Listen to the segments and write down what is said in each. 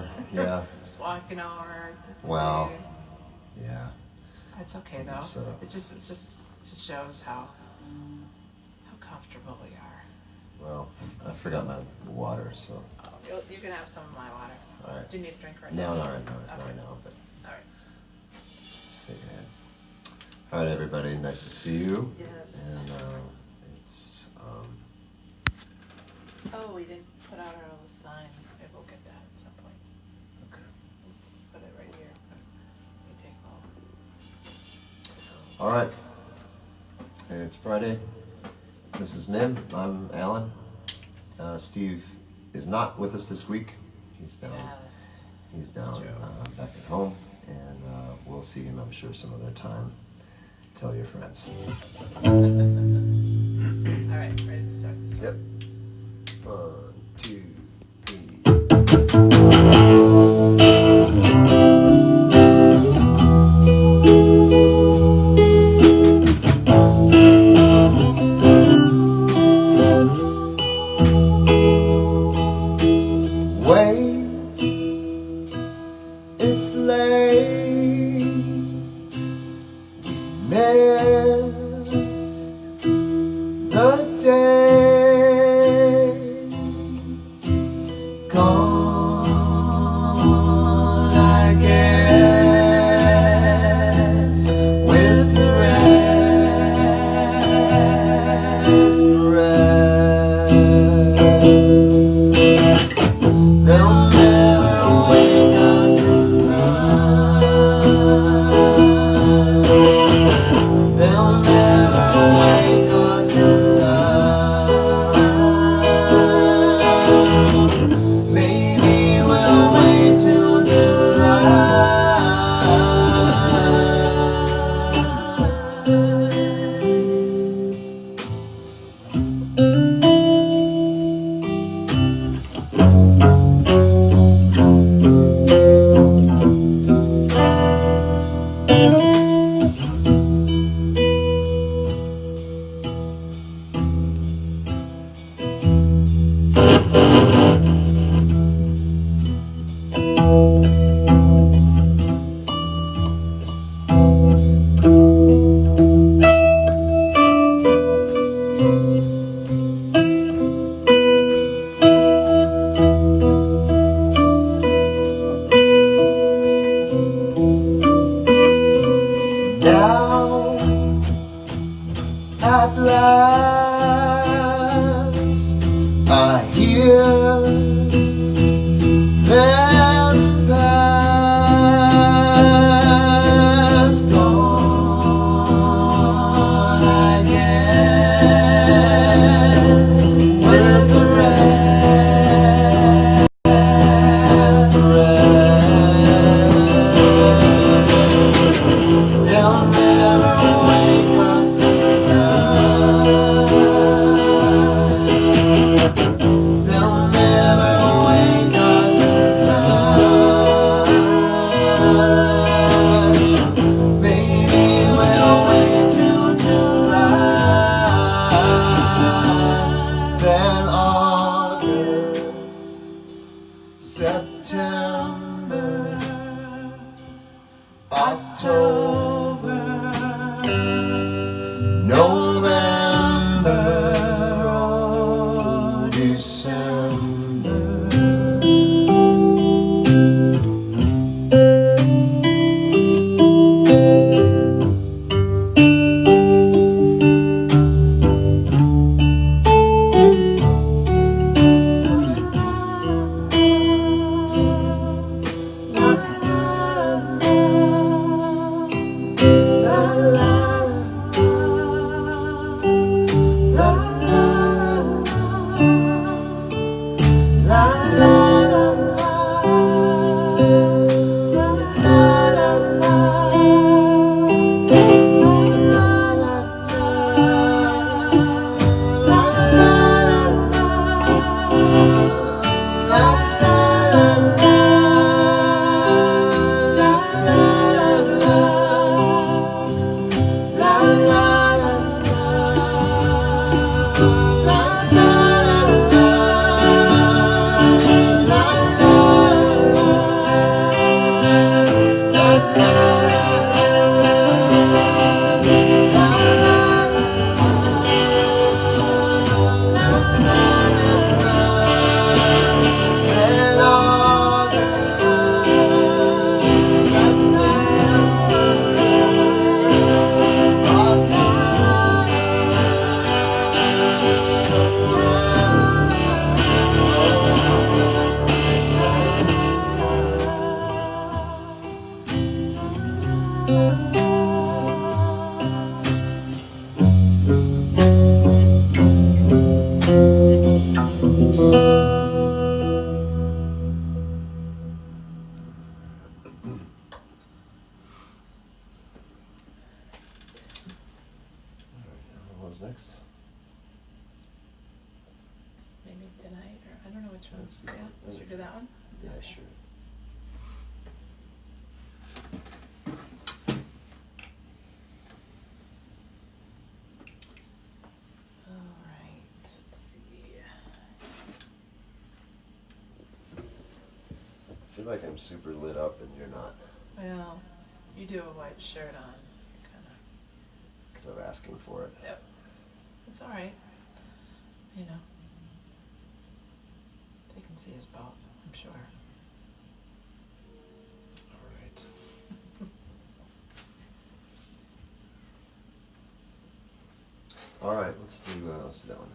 hour. Yeah. Just walking over. Well, yeah. It's okay though. It just shows how comfortable we are. Well, I forgot my water, so. Oh, you can have some of my water. All right. Do you need a drink right now? No, not right now, but. All right. Stay ahead. All right, everybody. Nice to see you. Yes. And it's. Oh, we didn't put out our little sign. Maybe we'll get that at some point. Okay. Put it right here. We take all. All right. It's Friday. This is Mim. I'm Alan. Steve is not with us this week. He's down. Yes. He's down back at home, and we'll see him, I'm sure, some other time. Tell your friends. All right, ready to start this one? Yep. 1, 2, 3. Wait, it's late. Missed the day. Gone, I guess, with the rest. They'll never wake us in time. They'll never wake us in time. Maybe we'll wait till July. Now, at last, I hear them pass. Gone, I guess, with the rest, They'll never wake us in time. They'll never wake us in time. Maybe we'll wait till July, then August, September, October, November, or December. What was next? Maybe tonight, or I don't know which one. Let's see. Yeah, should we do that one? Yeah, sure. All right, let's see. I feel like I'm super lit up and you're not. Well, you do have a white shirt on. You're Kind of asking for it. yep. It's all right. You know, they can see us both, I'm sure. All right, let's do that one.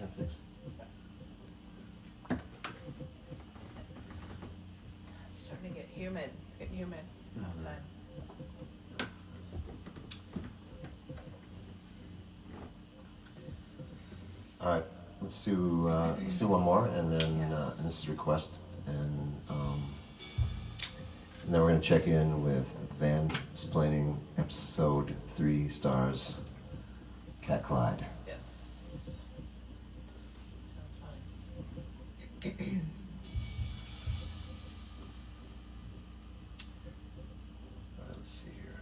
turn 6. It's starting to get humid. Get humid outside. All right, let's do one more, and then Yes. and this is request, and then we're gonna check in with Van Splaining, episode 3 stars, Cat Clyde. Yes. Sounds fun. All right, let's see here.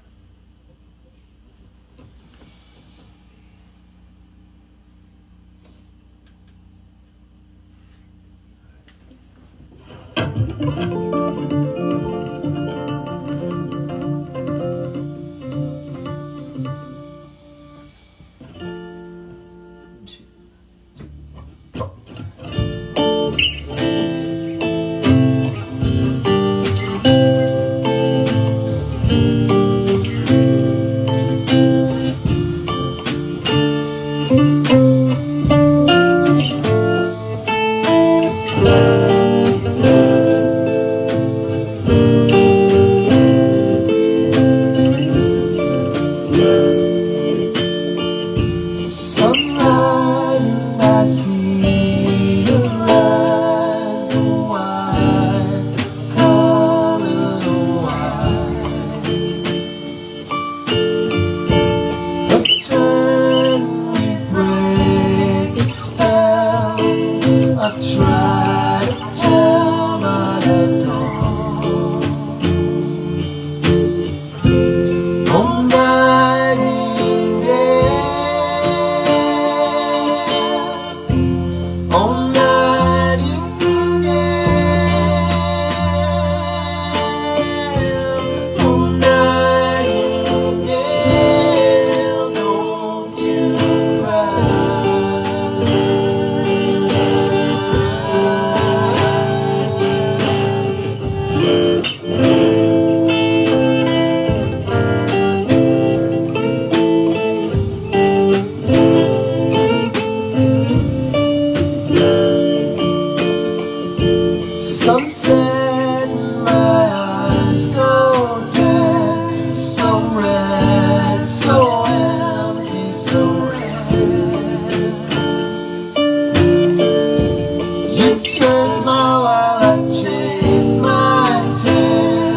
Sunrise and I see your eyes, the wine, colors of wine. But turn we break the spell. I try to tell, but I don't. Oh, Nightingale, oh, Nightingale, oh, Nightingale, don't you Sunset in my eyes go dead, so red, so empty, so red. You turn my while I chase my tail.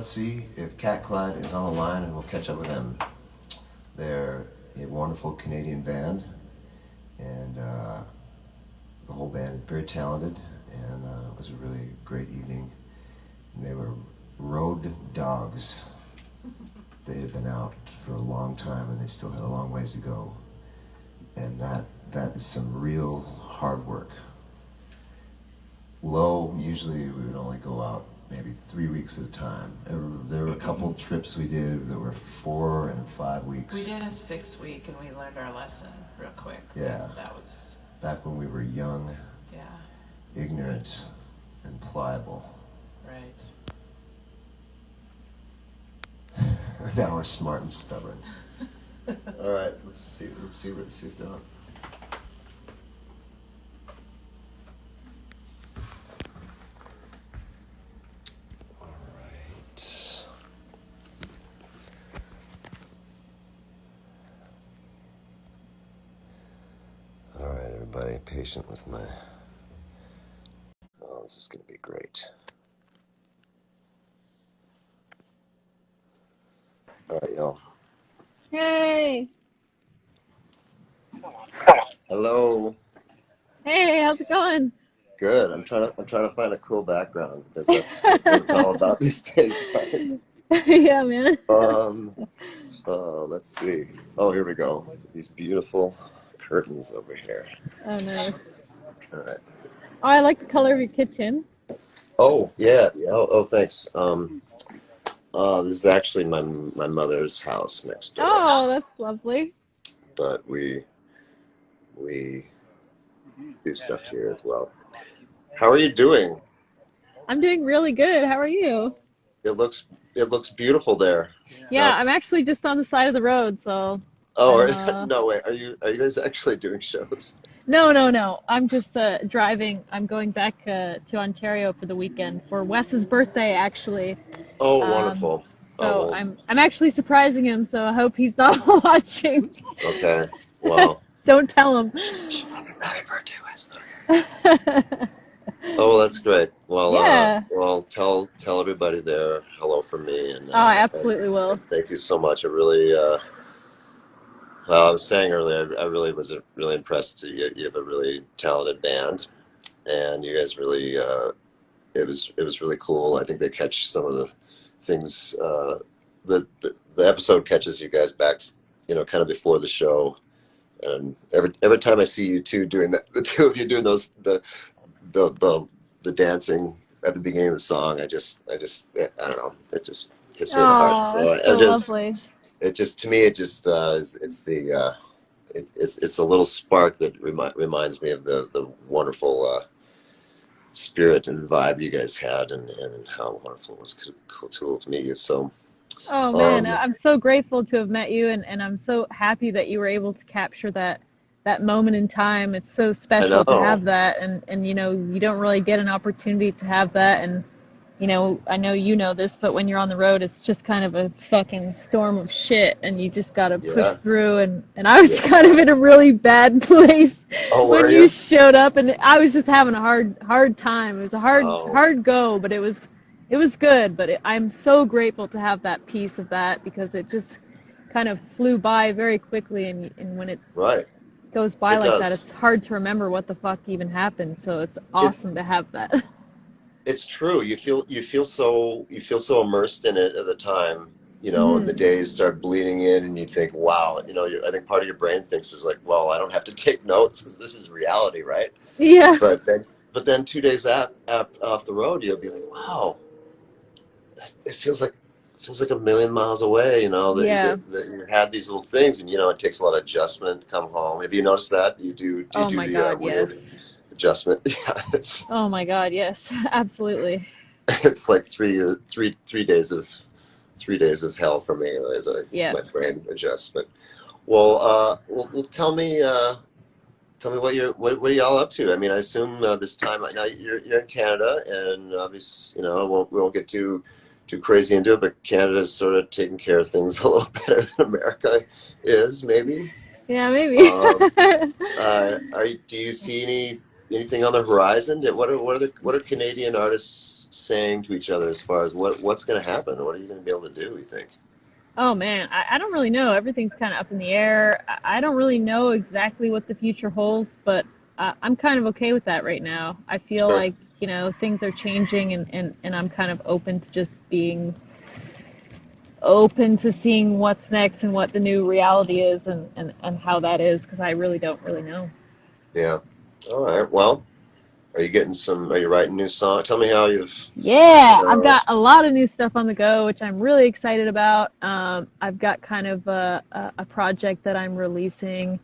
let's see if Cat Clyde is on the line, and we'll catch up with them. They're a wonderful Canadian band, and the whole band very talented, and it was a really great evening. And they were road dogs. They had been out for a long time, and they still had a long ways to go. And that is some real hard work. Low, usually we would only go out maybe 3 weeks at a time. There were a couple trips we did that were 4 and 5 weeks. We did a 6-week and we learned our lesson real quick. Yeah. That was... Back when we were young, Yeah. ignorant, and pliable. Right. Now we're smart and stubborn. All right, let's see if they're on. All right. All right, everybody, patient with my. Oh, this is going to be great. All right, y'all. Hey. Hello. Hey, how's it going? Good. I'm trying to find a cool background because that's what it's all about these days, right? Yeah, man. Let's see. Oh, here we go. These beautiful curtains over here. Oh, nice. All right. Oh, I like the color of your kitchen. Oh, yeah. Oh, thanks. This is actually my mother's house next door. Oh, that's lovely. But we do stuff here as well. How are you doing? I'm doing really good. How are you? It looks beautiful there. Yeah, I'm actually just on the side of the road, so. Oh, I'm, no way. Are you guys actually doing shows? No. I'm just driving. I'm going back to Ontario for the weekend for Wes's birthday, actually. Oh, wonderful. So well, I'm actually surprising him, so I hope he's not watching. Okay. Well. Don't tell him. Happy birthday, Wes. Okay. Oh, that's great. Well, Yeah. Well, tell everybody there hello from me, and I absolutely will. and thank you so much. I really, well, I was saying earlier, I really was really impressed. You have a really talented band, and you guys really, it was really cool. I think they catch some of the things. The episode catches you guys back, kind of before the show. And every time I see you two doing that, the two of you doing those the dancing at the beginning of the song, I don't know, it just hits me in the heart. So So lovely. It just to me it's a little spark that reminds me of the wonderful spirit and vibe you guys had, and how wonderful it was cool to meet you. So. Oh man, I'm so grateful to have met you, and I'm so happy that you were able to capture that moment in time. It's so special to have that, and you don't really get an opportunity to have that, and I know you know this, but when you're on the road, it's just kind of a fucking storm of shit, and you just gotta push through, and I was kind of in a really bad place when you showed up, and I was just having a hard time. It was a hard go, but it was good, but I'm so grateful to have that piece of that, because it just kind of flew by very quickly, and when it goes by like that, it's hard to remember what the fuck even happened, so it's awesome to have that. It's true. You feel so immersed in it at the time, and the days start bleeding in, and you think, wow, I think part of your brain thinks is like, well, I don't have to take notes because this is reality, right? Yeah. But then 2 days off the road, you'll be like, wow. It feels like a million miles away, that you had these little things, and it takes a lot of adjustment to come home. Have you noticed that? Do you do the weird adjustment? Yeah. Oh my God, yes, absolutely. It's like 3 days of hell for me as my brain adjusts. But well, tell me what are y'all up to? I mean, I assume this time now you're in Canada, and obviously, we won't get too crazy into it, but Canada's sort of taking care of things a little better than America is, maybe. Yeah, maybe. Do you see anything on the horizon? What are Canadian artists saying to each other as far as what's going to happen? What are you going to be able to do, you think? Oh man, I don't really know. Everything's kind of up in the air. I don't really know exactly what the future holds, but I'm kind of okay with that right now. I feel Sure. like, things are changing, and I'm kind of open to just being open to seeing what's next and what the new reality is, and how that is, because I really don't really know. Yeah. All right. Well, are you writing new songs? Tell me how Yeah, I've got a lot of new stuff on the go, which I'm really excited about. I've got kind of a project that I'm releasing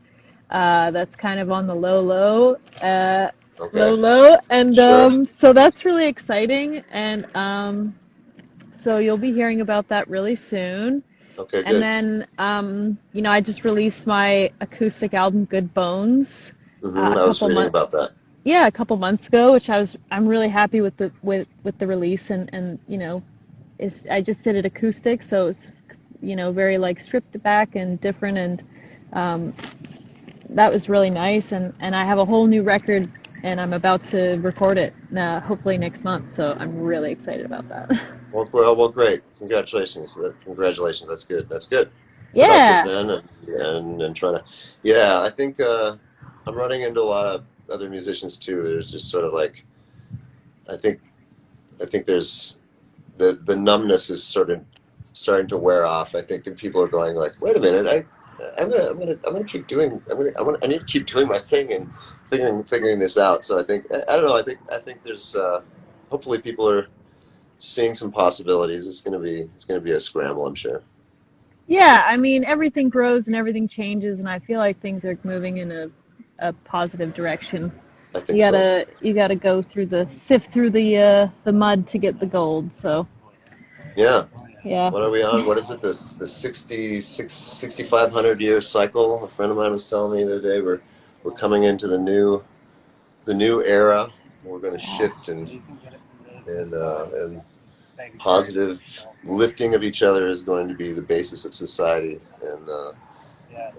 that's kind of on the okay. low, and Sure. so that's really exciting, and so you'll be hearing about that really soon. Okay, And good. then, I just released my acoustic album, Good Bones, a I was couple reading months, about that. yeah, a couple months ago, which I'm really happy with the release, and I just did it acoustic, so it's very like stripped back and different, and um, that was really nice, and I have a whole new record, and I'm about to record it hopefully next month, so I'm really excited about that. Well, great. Congratulations. Congratulations. That's good. That's good. Productive Yeah. then, and trying to. Yeah, I think I'm running into a lot of other musicians too. There's just sort of like, I think I think there's the numbness is sort of starting to wear off. I think, and people are going like, wait a minute, I'm gonna keep doing, I need to keep doing my thing and figuring this out. So I don't know. I think there's hopefully people are seeing some possibilities. It's gonna be a scramble, I'm sure. Yeah, I mean, everything grows and everything changes, and I feel like things are moving in a positive direction. I You think so. gotta you gotta go through sift through the mud to get the gold. So Yeah. yeah. What are we on? What is it? The 6,500 year cycle. A friend of mine was telling me the other day we're coming into the new era. We're going to shift and positive lifting of each other is going to be the basis of society. And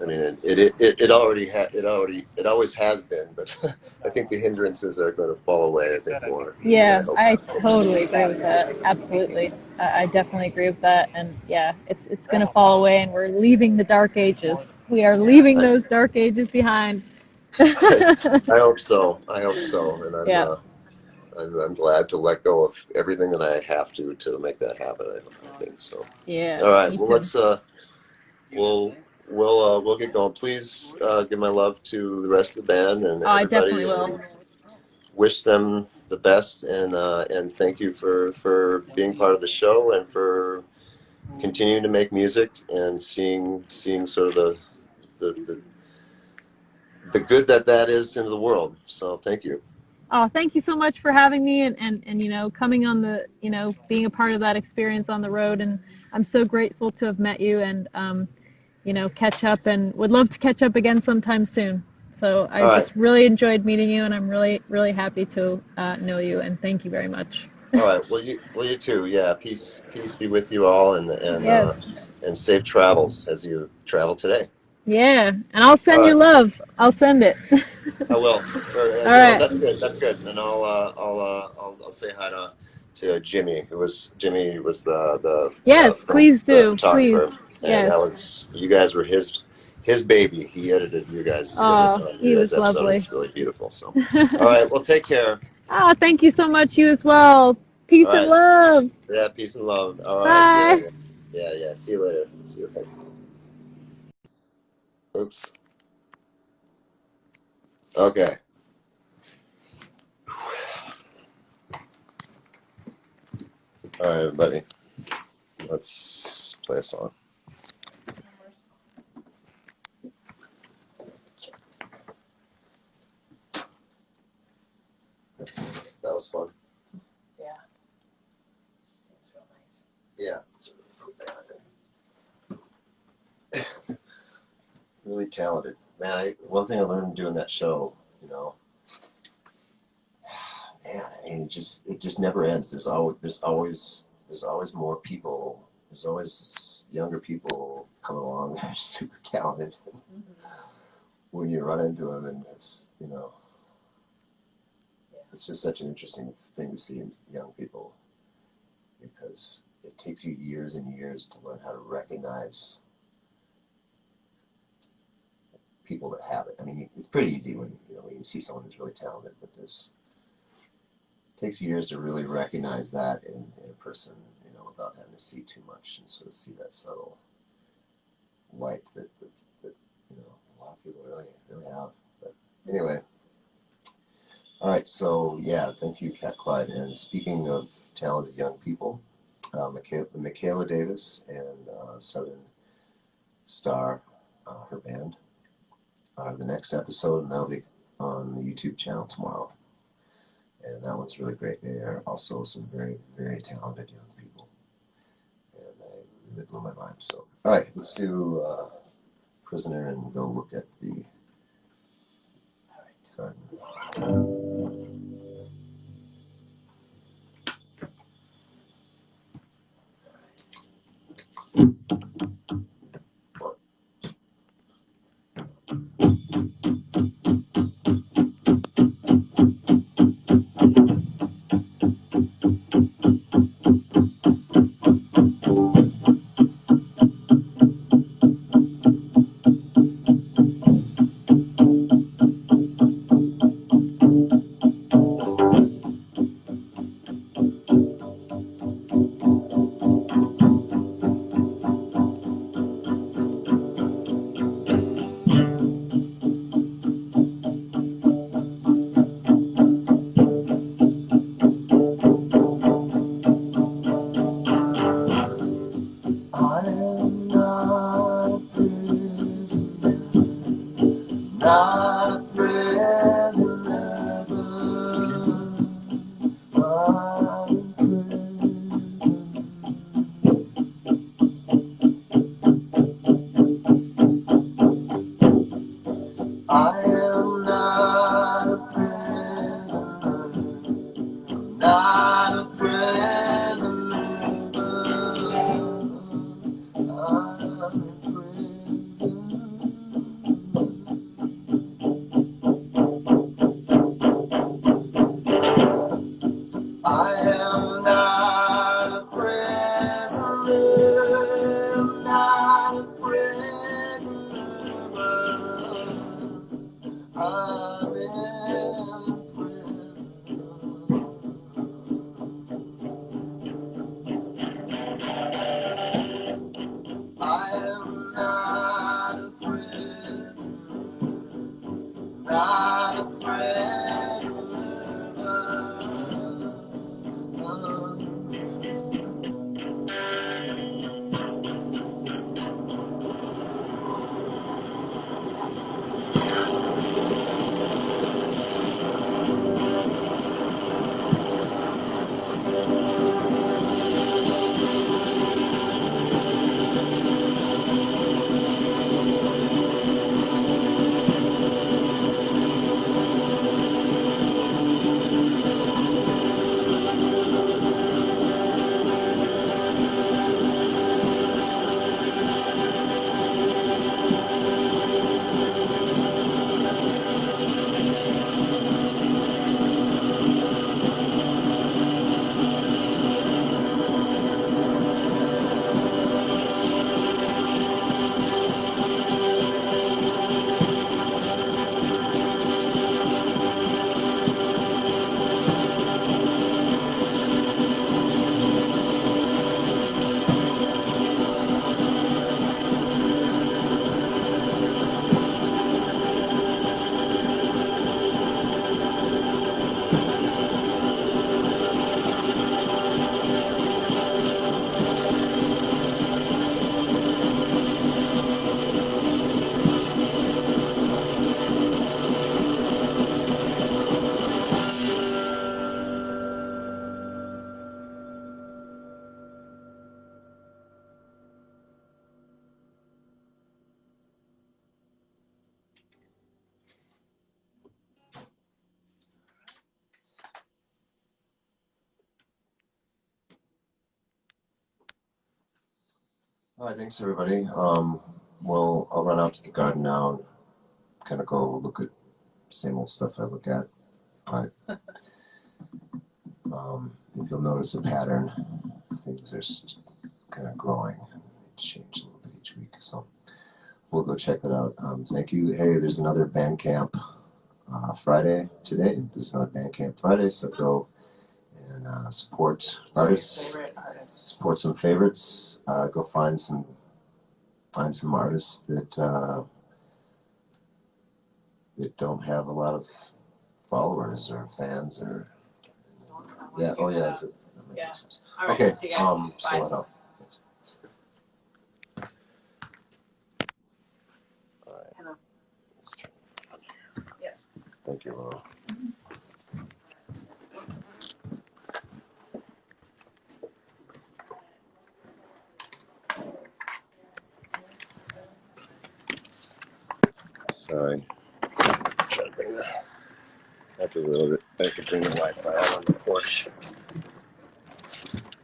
I mean, it always has been, but I think the hindrances are going to fall away. I think more. I Yeah, hope. I I hope so. totally agree with that. Absolutely. I definitely agree with that. And yeah, it's gonna fall away, and we're leaving the dark ages. We are leaving I, those dark ages behind. I hope so. I hope so. And Yeah. I'm glad to let go of everything that I have to make that happen. I think so. Yeah, All right. me Well, too. we'll get going. Please give my love to the rest of the band and Oh, I definitely everybody, will. and wish them the best. And thank you for being part of the show and for continuing to make music and seeing sort of the the good that is into the world. So thank you. Oh, thank you so much for having me, and coming on being a part of that experience on the road, and I'm so grateful to have met you, and catch up, and would love to catch up again sometime soon. So I All right. just really enjoyed meeting you, and I'm really, really happy to know you, and thank you very much. All right. Well, you too. Yeah. Peace be with you all, Yes. and safe travels as you travel today. Yeah, and I'll All send you right. love. I'll send it. I will. Or, All right. that's good. That's good. And I'll say hi to Jimmy, Jimmy was the Yes, film please the do. Please. photographer, and Yes. you guys were his baby. He edited Oh, your he guys' was episode. lovely. It's really beautiful. So, all right. Well, take care. Oh, thank you so much. You as well. All Peace and right. love. Yeah. Peace and love. All right. Yeah. Bye. Yeah. Yeah. Yeah. See you later. See you later. Oops. Okay. All right, everybody. Let's play a song. That was fun. Yeah. Seems real nice. Yeah. Really talented. Man, one thing I learned doing that show, man, I mean, it just never ends. There's always more people. There's always younger people coming along that are super talented. Mm-hmm. When you run into them, and it's it's just such an interesting thing to see in young people, because it takes you years and years to learn how to recognize people that have it. I mean, it's pretty easy when you see someone who's really talented, but it takes years to really recognize that in a person, without having to see too much and sort of see that subtle light that a lot of people really have. But anyway, all right. So yeah, thank you, Cat Clyde. And speaking of talented young people, Michaela Davis and Southern Star, her band, are the next episode, and that'll be on the YouTube channel tomorrow. And that one's really great. They are also some very, very talented young people, and they really blew my mind. So, all right, let's do Prisoner and go look at the garden. All right, thanks everybody. Well, I'll run out to the garden now and kind of go look at the same old stuff I look at. If you'll notice a pattern, things are kind of growing and change a little bit each week. So we'll go check that out. Thank you. Hey, there's another Bandcamp Friday today. There's another Bandcamp Friday, so go and support artists. Support some favorites. Go find some artists that don't have a lot of followers or fans or yeah. Oh yeah. Is it? Yeah. All right, okay. See you guys. Bye. So what else? All right. Hello. Let's turn it on here. Yes. Thank you, Laura. Sorry. Gotta bring the, after a little bit, I could bring the Wi-Fi out on the porch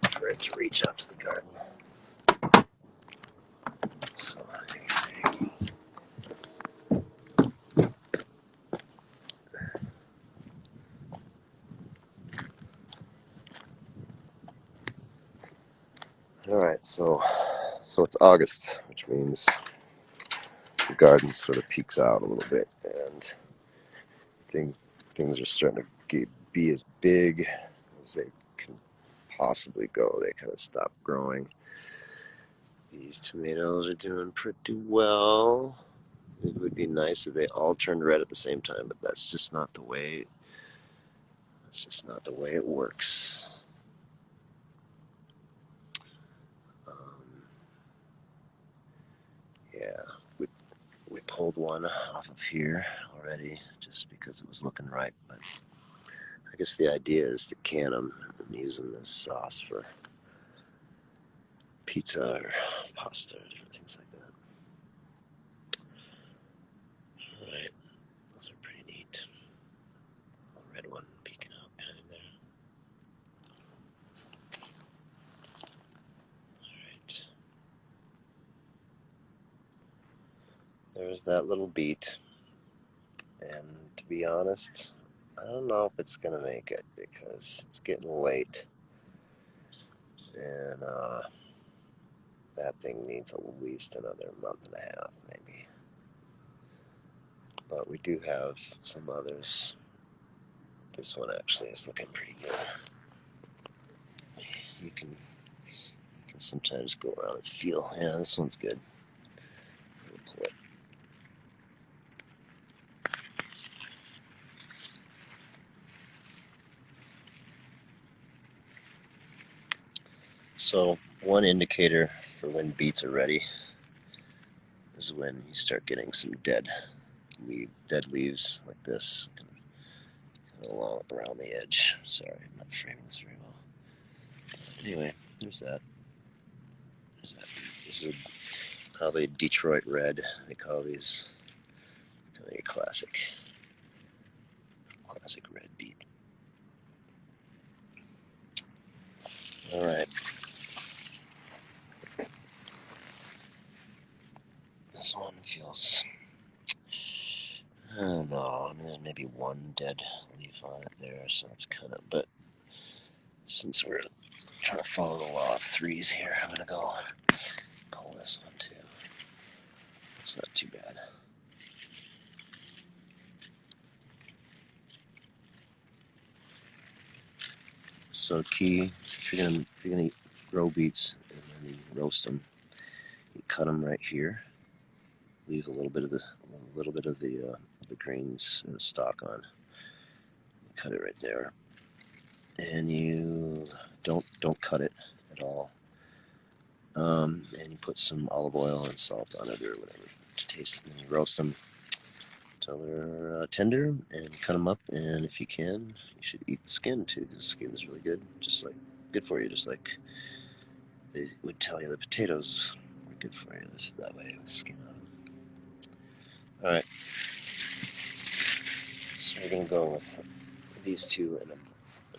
for it to reach out to the garden. So, all right, so it's August, which means the garden sort of peaks out a little bit, and things are starting to be as big as they can possibly go. They kind of stop growing. These tomatoes are doing pretty well. It would be nice if they all turned red at the same time, but that's just not the way. That's just not the way it works. Yeah, we pulled one off of here already just because it was looking right, but I guess the idea is to can them and use them as sauce for pizza or pasta or different things like that. All right, those are pretty neat. A red one peeking out behind there. All right. There's that little beet, and to be honest, I don't know if it's gonna make it because it's getting late, and that thing needs at least another month and a half, maybe. But we do have some others. This one actually is looking pretty good. You can sometimes go around and feel. Yeah, this one's good. We'll pull it. So one indicator for when beets are ready is when you start getting some dead leaves like this, kind of along around the edge. Sorry, I'm not framing this very well. Anyway, there's that. This is probably Detroit red. They call these kind of a classic red beet. All right. This one feels, I don't know, I mean, there's maybe one dead leaf on it there, so it's kind of, but since we're trying to follow the law of threes here, I'm gonna go pull this one too. It's not too bad. So key, if you're gonna grow beets and then you roast them, you cut them right here. Leave a little bit of the grains and the stalk on. Cut it right there, and you don't cut it at all. And you put some olive oil and salt on it or whatever to taste, and you roast them until they're tender, and cut them up. And if you can, you should eat the skin too, because the skin is really good, just like good for you, just like they would tell you the potatoes were good for you. That way with skin on them. All right, so we're gonna go with these two, and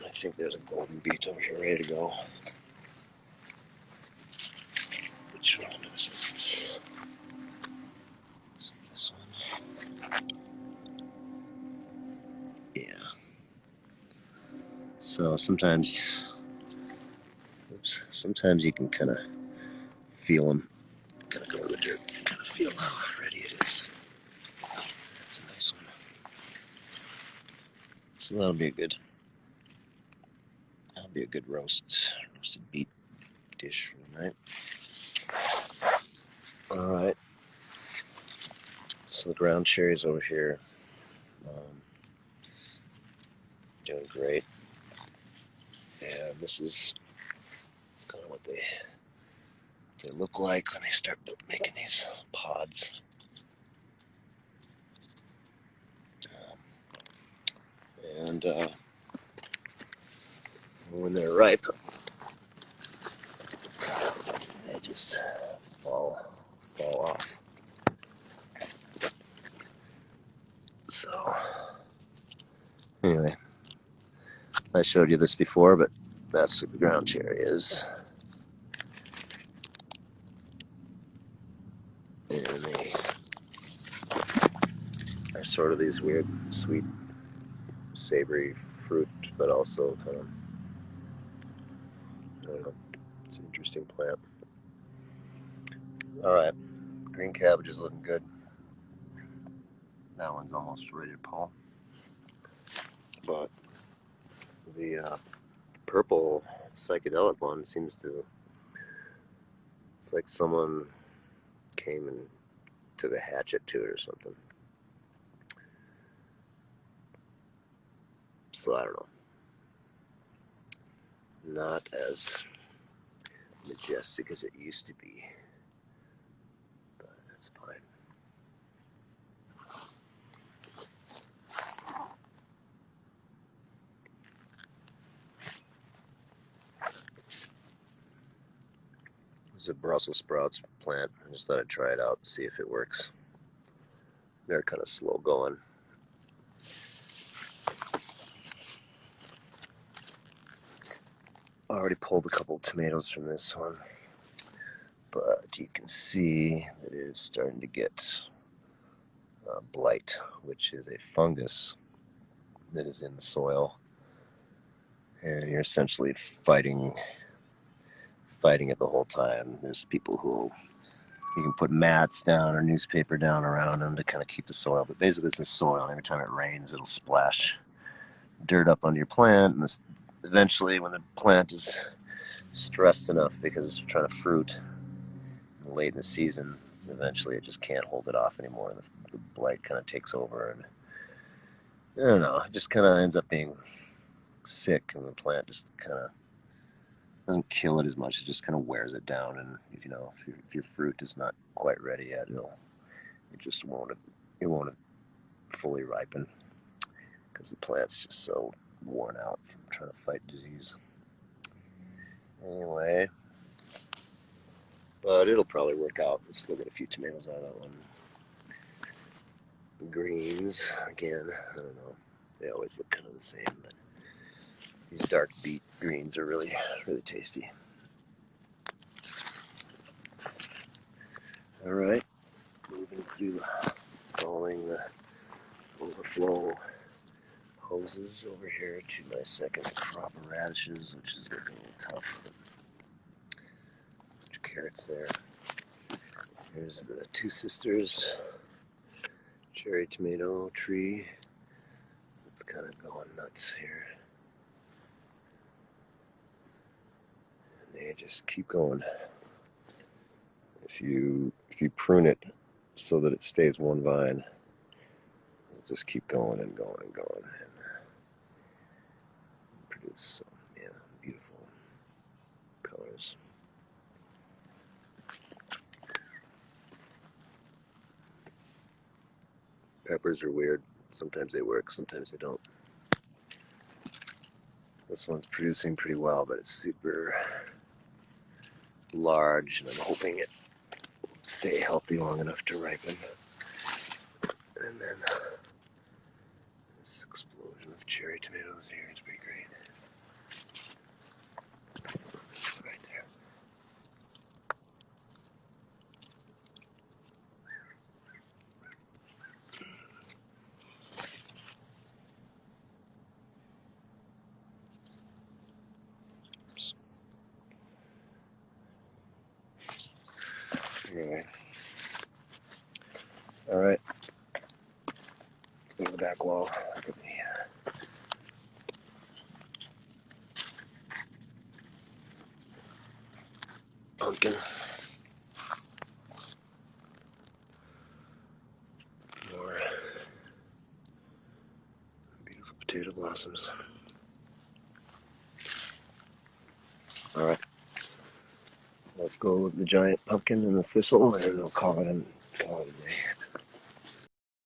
I think there's a golden beet over here ready to go. Which one is it? This one. Yeah. So sometimes you can kind of feel them. Gotta go in the dirt, kind of feel how ready it is. That's a nice one. So that'll be a good roasted beet dish for the night. All right. So the ground cherries over here, doing great. And this is kind of what they look like when they start making these pods. And when they're ripe, they just fall off. So anyway, I showed you this before, but that's what the ground cherry is. And they are sort of these weird, sweet, savory fruit, but also kind of, I don't know, it's an interesting plant. All right, green cabbage is looking good. That one's almost ready to pull. But the purple psychedelic one seems to, it's like someone came and took a hatchet to it or something. So I don't know. Not as majestic as it used to be, but that's fine. This is a Brussels sprouts plant. I just thought I'd try it out and see if it works. They're kind of slow going. I already pulled a couple of tomatoes from this one, but you can see that it is starting to get blight, which is a fungus that is in the soil, and you're essentially fighting it the whole time. There's people who you can put mats down or newspaper down around them to kind of keep the soil, but basically it's the soil, and every time it rains it'll splash dirt up on your plant, and this, eventually when the plant is stressed enough because it's trying to fruit late in the season, eventually it just can't hold it off anymore, and the blight kind of takes over, and I don't know, it just kind of ends up being sick, and the plant just kind of doesn't kill it as much, it just kind of wears it down, and if your fruit is not quite ready yet, it won't fully ripen because the plant's just so worn out from trying to fight disease. Anyway, but it'll probably work out. We'll still get a few tomatoes out of that one. Greens, again, I don't know. They always look kind of the same, but these dark beet greens are really, really tasty. All right, moving through, following the overflow hoses over here to my second crop of radishes, which is looking a little tough. Bunch of carrots there. Here's the Two Sisters cherry tomato tree. It's kind of going nuts here. And they just keep going. If you prune it so that it stays one vine, it'll just keep going and going and going and produce some, beautiful colors. Peppers are weird. Sometimes they work, sometimes they don't. This one's producing pretty well, but it's super large, and I'm hoping it will stay healthy long enough to ripen. And then this explosion of cherry tomatoes here is pretty great. Right there. Anyway. All right. Let's go to the back wall. Look at me. Pumpkin. More beautiful potato blossoms. All right. Let's go with the giant pumpkin and the thistle, and we'll call it a day.